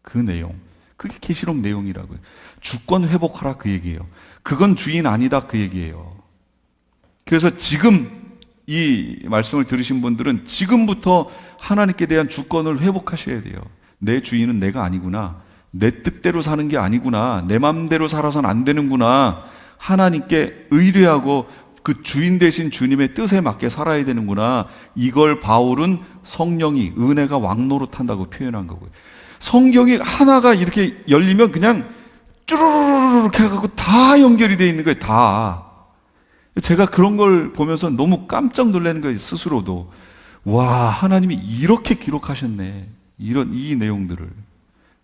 그 내용. 그게 계시록 내용이라고요. 주권 회복하라, 그 얘기예요. 그건 주인 아니다, 그 얘기예요. 그래서 지금 이 말씀을 들으신 분들은 지금부터 하나님께 대한 주권을 회복하셔야 돼요. 내 주인은 내가 아니구나. 내 뜻대로 사는 게 아니구나. 내 맘대로 살아서는 안 되는구나. 하나님께 의뢰하고 그 주인 되신 주님의 뜻에 맞게 살아야 되는구나. 이걸 바울은 성령이, 은혜가 왕노릇한다고 표현한 거고요. 성경이 하나가 이렇게 열리면 그냥 쭈르르르 이렇게 해가지고 다 연결이 되어 있는 거예요. 다. 제가 그런 걸 보면서 너무 깜짝 놀라는 거예요. 스스로도. 와, 하나님이 이렇게 기록하셨네. 이 내용들을.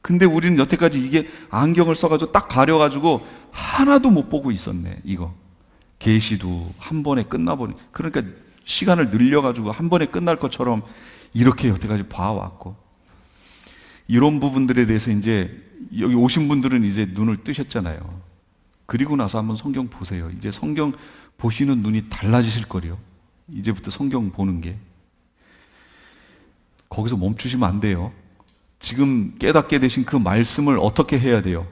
근데 우리는 여태까지 이게 안경을 써가지고 딱 가려가지고 하나도 못 보고 있었네. 이거. 계시도 한 번에 끝나버리. 그러니까 시간을 늘려가지고 한 번에 끝날 것처럼 이렇게 여태까지 봐왔고, 이런 부분들에 대해서 이제 여기 오신 분들은 이제 눈을 뜨셨잖아요. 그리고 나서 한번 성경 보세요. 이제 성경 보시는 눈이 달라지실 거래요. 이제부터 성경 보는 게. 거기서 멈추시면 안 돼요. 지금 깨닫게 되신 그 말씀을 어떻게 해야 돼요?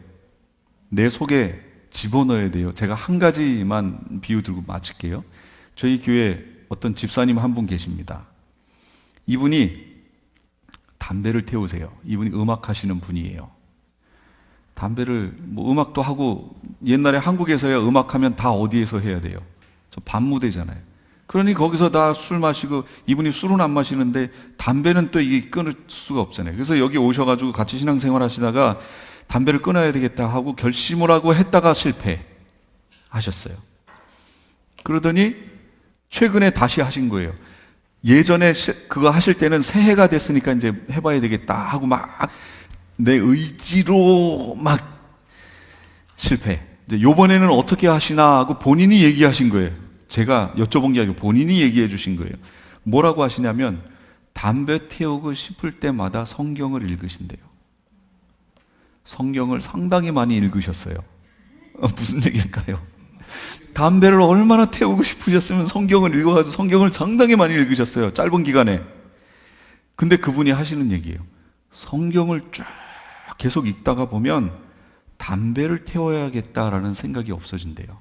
내 속에 집어넣어야 돼요. 제가 한 가지만 비유 들고 마칠게요. 저희 교회 어떤 집사님 한 분 계십니다. 이분이 담배를 태우세요. 이분이 음악 하시는 분이에요. 담배를 음악도 하고, 옛날에 한국에서야 음악하면 다 어디에서 해야 돼요? 저 밤무대잖아요. 그러니 거기서 다 술 마시고, 이분이 술은 안 마시는데 담배는 또 이게 끊을 수가 없잖아요. 그래서 여기 오셔가지고 같이 신앙생활 하시다가 담배를 끊어야 되겠다 하고 결심을 하고 했다가 실패하셨어요. 그러더니 최근에 다시 하신 거예요. 예전에 그거 하실 때는 새해가 됐으니까 이제 해봐야 되겠다 하고 막 내 의지로 막 실패. 이제 요번에는 어떻게 하시나 하고 본인이 얘기하신 거예요. 제가 여쭤본 게 아니고 본인이 얘기해 주신 거예요. 뭐라고 하시냐면 담배 태우고 싶을 때마다 성경을 읽으신대요. 성경을 상당히 많이 읽으셨어요. 무슨 얘기일까요? 담배를 얼마나 태우고 싶으셨으면 성경을 읽어가지고 성경을 상당히 많이 읽으셨어요. 짧은 기간에. 근데 그분이 하시는 얘기예요. 성경을 쭉 계속 읽다가 보면 담배를 태워야겠다라는 생각이 없어진대요.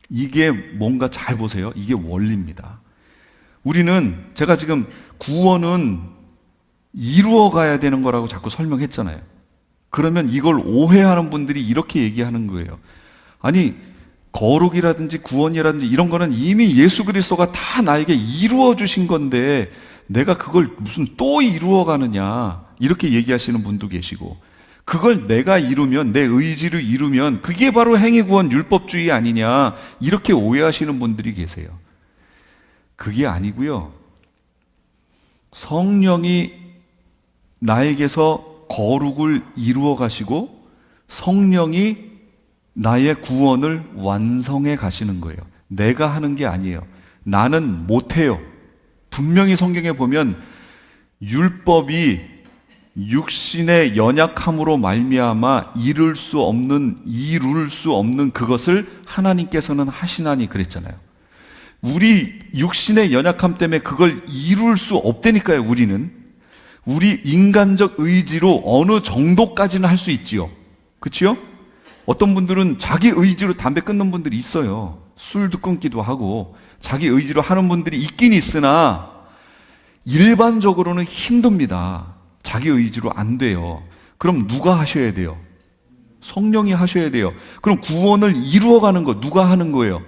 이게 뭔가 잘 보세요. 이게 원리입니다. 우리는, 제가 지금 구원은 이루어 가야 되는 거라고 자꾸 설명했잖아요. 그러면 이걸 오해하는 분들이 이렇게 얘기하는 거예요. 아니, 거룩이라든지 구원이라든지 이런 거는 이미 예수 그리스도가 다 나에게 이루어 주신 건데 내가 그걸 무슨 또 이루어 가느냐, 이렇게 얘기하시는 분도 계시고, 그걸 내가 이루면, 내 의지로 이루면 그게 바로 행위구원 율법주의 아니냐, 이렇게 오해하시는 분들이 계세요. 그게 아니고요. 성령이 나에게서 거룩을 이루어 가시고 성령이 나의 구원을 완성해 가시는 거예요. 내가 하는 게 아니에요. 나는 못해요. 분명히 성경에 보면 율법이 육신의 연약함으로 말미암아 이룰 수 없는 그것을 하나님께서는 하시나니 그랬잖아요. 우리 육신의 연약함 때문에 그걸 이룰 수 없다니까요. 우리 인간적 의지로 어느 정도까지는 할 수 있지요. 그렇지요? 어떤 분들은 자기 의지로 담배 끊는 분들이 있어요. 술도 끊기도 하고 자기 의지로 하는 분들이 있긴 있으나 일반적으로는 힘듭니다. 자기 의지로 안 돼요. 그럼 누가 하셔야 돼요? 성령이 하셔야 돼요. 그럼 구원을 이루어가는 거 누가 하는 거예요?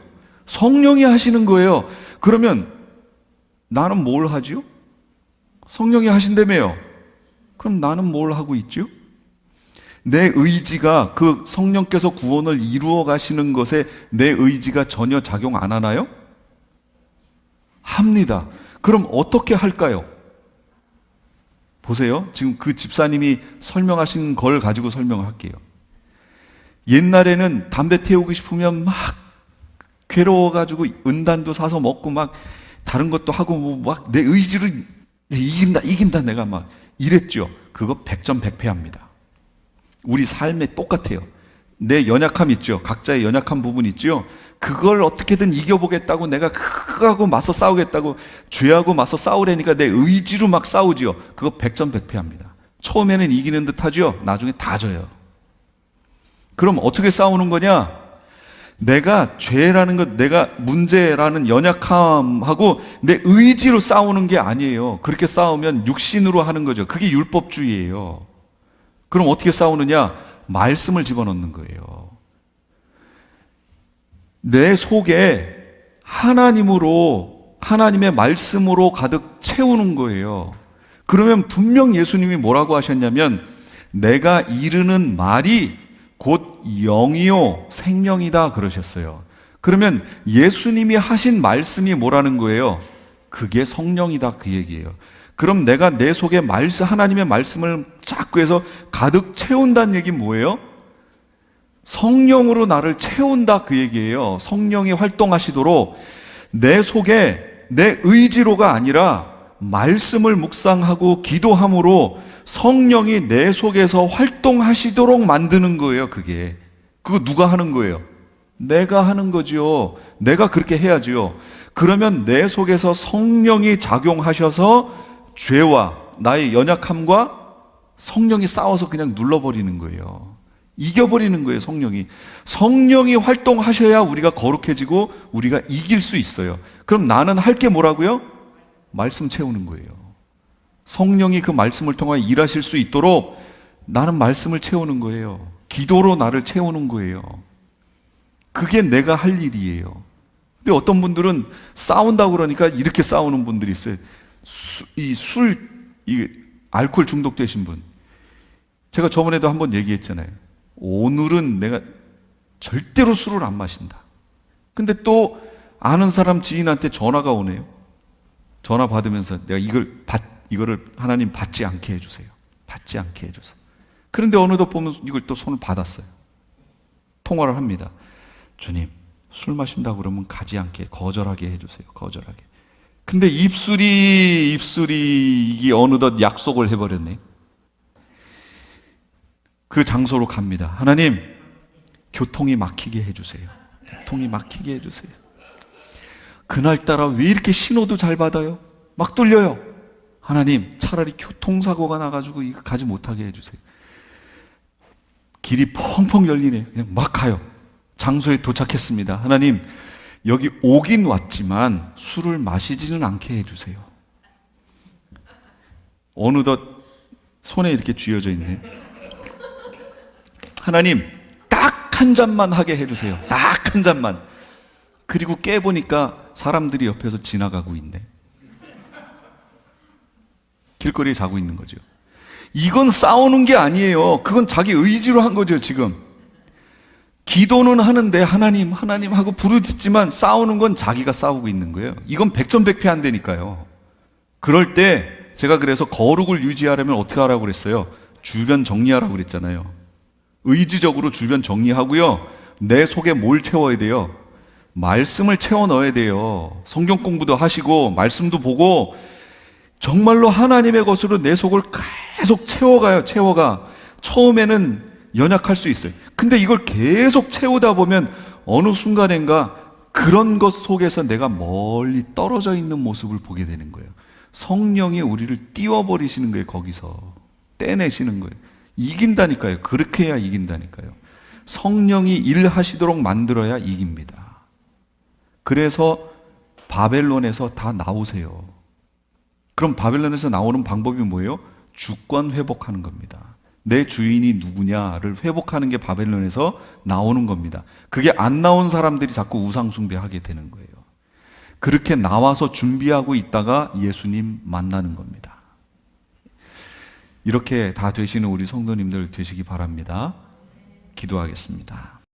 성령이 하시는 거예요. 그러면 나는 뭘 하지요? 성령이 하신다며요. 그럼 나는 뭘 하고 있죠? 내 의지가 그 성령께서 구원을 이루어 가시는 것에 내 의지가 전혀 작용 안 하나요? 합니다. 그럼 어떻게 할까요? 보세요. 지금 그 집사님이 설명하신 걸 가지고 설명을 할게요. 옛날에는 담배 태우고 싶으면 막 괴로워가지고 은단도 사서 먹고 막 다른 것도 하고 막 내 의지로 이긴다 내가 막 이랬죠. 그거 100점 100패합니다. 우리 삶에 똑같아요. 내 연약함 있죠. 각자의 연약한 부분 있죠. 그걸 어떻게든 이겨보겠다고 내가 그거하고 맞서 싸우겠다고 죄하고 맞서 싸우려니까 내 의지로 막 싸우지요. 그거 100점 100패합니다. 처음에는 이기는 듯 하죠. 나중에 다 져요. 그럼 어떻게 싸우는 거냐? 내가 죄라는 것, 내가 문제라는 연약함하고 내 의지로 싸우는 게 아니에요. 그렇게 싸우면 육신으로 하는 거죠. 그게 율법주의예요. 그럼 어떻게 싸우느냐? 말씀을 집어넣는 거예요. 내 속에 하나님의 말씀으로 가득 채우는 거예요. 그러면 분명 예수님이 뭐라고 하셨냐면 내가 이르는 말이 곧 영이요 생명이다 그러셨어요. 그러면 예수님이 하신 말씀이 뭐라는 거예요? 그게 성령이다 그 얘기예요. 그럼 내가 내 속에 하나님의 말씀을 자꾸 해서 가득 채운다는 얘기는 뭐예요? 성령으로 나를 채운다 그 얘기예요. 성령이 활동하시도록 내 속에 내 의지로가 아니라 말씀을 묵상하고 기도함으로 성령이 내 속에서 활동하시도록 만드는 거예요. 그거 누가 하는 거예요? 내가 하는 거지요. 내가 그렇게 해야지요. 그러면 내 속에서 성령이 작용하셔서 죄와 나의 연약함과 성령이 싸워서 그냥 눌러버리는 거예요. 이겨버리는 거예요. 성령이 활동하셔야 우리가 거룩해지고 우리가 이길 수 있어요. 그럼 나는 할 게 뭐라고요? 말씀 채우는 거예요. 성령이 그 말씀을 통하여 일하실 수 있도록 나는 말씀을 채우는 거예요. 기도로 나를 채우는 거예요. 그게 내가 할 일이에요. 근데 어떤 분들은 싸운다고 그러니까 이렇게 싸우는 분들이 있어요. 알코올 중독되신 분. 제가 저번에도 한번 얘기했잖아요. 오늘은 내가 절대로 술을 안 마신다. 근데 또 아는 사람 지인한테 전화가 오네요. 전화 받으면서 내가 이거를 하나님 받지 않게 해주세요. 받지 않게 해주세요. 그런데 어느덧 보면 이걸 또 손을 받았어요. 통화를 합니다. 주님, 술 마신다고 그러면 가지 않게, 거절하게 해주세요. 거절하게. 근데 입술이 이게 어느덧 약속을 해버렸네. 그 장소로 갑니다. 하나님, 교통이 막히게 해주세요. 교통이 막히게 해주세요. 그날따라 왜 이렇게 신호도 잘 받아요? 막 뚫려요. 하나님, 차라리 교통사고가 나가지고 이거 가지 못하게 해주세요. 길이 펑펑 열리네. 그냥 막 가요. 장소에 도착했습니다. 하나님, 여기 오긴 왔지만 술을 마시지는 않게 해주세요. 어느덧 손에 이렇게 쥐어져 있네. 하나님, 딱 한 잔만 하게 해주세요. 딱 한 잔만. 그리고 깨보니까 사람들이 옆에서 지나가고 있네. 길거리에 자고 있는 거죠. 이건 싸우는 게 아니에요. 그건 자기 의지로 한 거죠, 지금. 기도는 하는데 하나님 하고 부르짖지만 싸우는 건 자기가 싸우고 있는 거예요. 이건 백전백패한다니까요. 그럴 때 제가 그래서 거룩을 유지하려면 어떻게 하라고 그랬어요? 주변 정리하라고 그랬잖아요. 의지적으로 주변 정리하고요. 내 속에 뭘 채워야 돼요? 말씀을 채워 넣어야 돼요. 성경 공부도 하시고 말씀도 보고 정말로 하나님의 것으로 내 속을 계속 채워가요. 처음에는 연약할 수 있어요. 근데 이걸 계속 채우다 보면 어느 순간인가 그런 것 속에서 내가 멀리 떨어져 있는 모습을 보게 되는 거예요. 성령이 우리를 띄워버리시는 거예요. 거기서 떼내시는 거예요. 이긴다니까요. 그렇게 해야 이긴다니까요. 성령이 일하시도록 만들어야 이깁니다. 그래서 바벨론에서 다 나오세요. 그럼 바벨론에서 나오는 방법이 뭐예요? 주권 회복하는 겁니다. 내 주인이 누구냐를 회복하는 게 바벨론에서 나오는 겁니다. 그게 안 나온 사람들이 자꾸 우상숭배하게 되는 거예요. 그렇게 나와서 준비하고 있다가 예수님 만나는 겁니다. 이렇게 다 되시는 우리 성도님들 되시기 바랍니다. 기도하겠습니다.